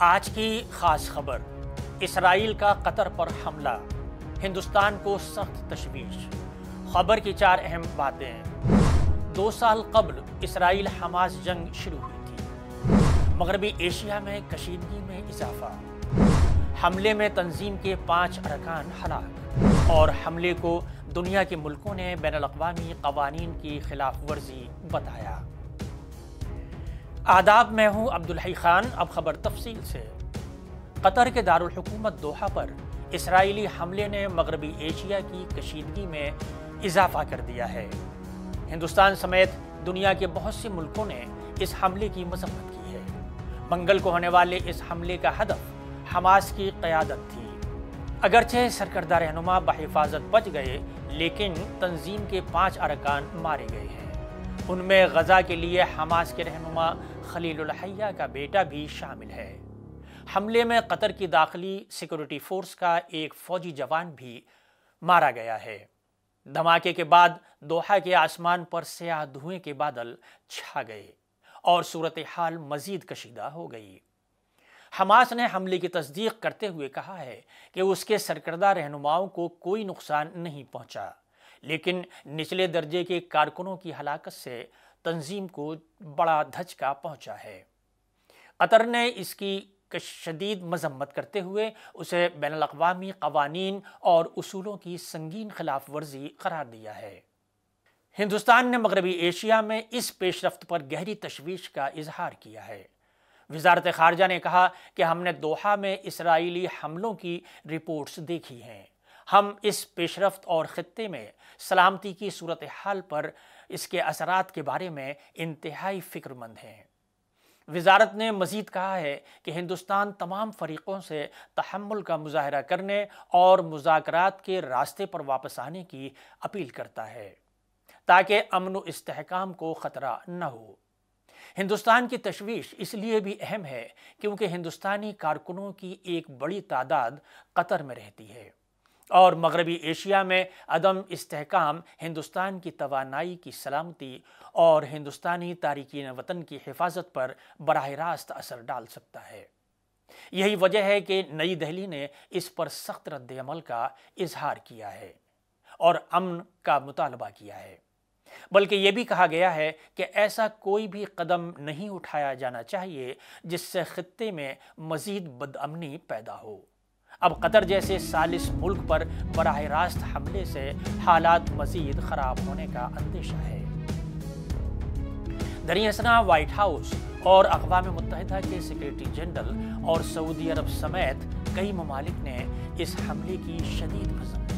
آج کی خاص خبر، اسرائیل کا قطر پر حملہ، ہندوستان کو سخت تشویش۔ خبر کی 4 اہم باتیں۔ 2 سال قبل اسرائیل حماس جنگ شروع ہوئی تھی۔ مغربی ایشیا میں کشیدگی میں اضافہ۔ حملے میں تنظیم کے 5 ارکان ہلاک، اور حملے کو دنیا کے ملکوں نے بین الاقوامی قوانین کی خلاف ورزی بتایا۔ آداب، میں ہوں عبدالحی خان۔ اب خبر تفصیل سے۔ قطر کے دارالحکومت دوحہ پر اسرائیلی حملے نے مغربی ایشیا کی کشیدگی میں اضافہ کر دیا ہے۔ ہندوستان سمیت دنیا کے بہت سے ملکوں نے اس حملے کی مذمت کی ہے۔ منگل کو ہونے والے اس حملے کا ہدف حماس کی قیادت تھی۔ اگرچہ سرکردہ رہنما بحفاظت بچ گئے، لیکن تنظیم کے 5 ارکان مارے گئے ہیں۔ ان میں غزہ کے لیے حماس کے رہنما خلیل الحیہ کا بیٹا بھی شامل ہے۔ حملے میں قطر کی داخلی سیکورٹی فورس کا ایک فوجی جوان بھی مارا گیا ہے۔ دھماکے کے بعد دوحہ کے آسمان پر سیاہ دھوئیں کے بادل چھا گئے اور صورتحال مزید کشیدہ ہو گئی۔ حماس نے حملے کی تصدیق کرتے ہوئے کہا ہے کہ اس کے سرکردہ رہنماؤں کو کوئی نقصان نہیں پہنچا، لیکن نچلے درجے کے کارکنوں کی ہلاکت سے تنظیم کو بڑا دھچکا پہنچا ہے۔ قطر نے اس کی شدید مذمت کرتے ہوئے اسے بین الاقوامی قوانین اور اصولوں کی سنگین خلاف ورزی قرار دیا ہے۔ ہندوستان نے مغربی ایشیا میں اس پیش رفت پر گہری تشویش کا اظہار کیا ہے۔ وزارت خارجہ نے کہا کہ ہم نے دوحہ میں اسرائیلی حملوں کی رپورٹس دیکھی ہیں۔ ہم اس پیش رفت اور خطے میں سلامتی کی صورتحال پر اس کے اثرات کے بارے میں انتہائی فکر مند ہیں۔ وزارت نے مزید کہا ہے کہ ہندوستان تمام فریقوں سے تحمل کا مظاہرہ کرنے اور مذاکرات کے راستے پر واپس آنے کی اپیل کرتا ہے، تاکہ امن و استحکام کو خطرہ نہ ہو۔ ہندوستان کی تشویش اس لیے بھی اہم ہے کیونکہ ہندوستانی کارکنوں کی ایک بڑی تعداد قطر میں رہتی ہے، اور مغربی ایشیا میں عدم استحکام ہندوستان کی توانائی کی سلامتی اور ہندوستانی تارکین وطن کی حفاظت پر براہ راست اثر ڈال سکتا ہے۔ یہی وجہ ہے کہ نئی دہلی نے اس پر سخت رد عمل کا اظہار کیا ہے اور امن کا مطالبہ کیا ہے، بلکہ یہ بھی کہا گیا ہے کہ ایسا کوئی بھی قدم نہیں اٹھایا جانا چاہیے جس سے خطے میں مزید بدامنی پیدا ہو۔ اب قطر جیسے ثالث ملک پر براہ راست حملے سے حالات مزید خراب ہونے کا اندیشہ ہے۔ دریں اثنا وائٹ ہاؤس اور اقوام متحدہ کے سیکریٹری جنرل اور سعودی عرب سمیت کئی ممالک نے اس حملے کی شدید مذمت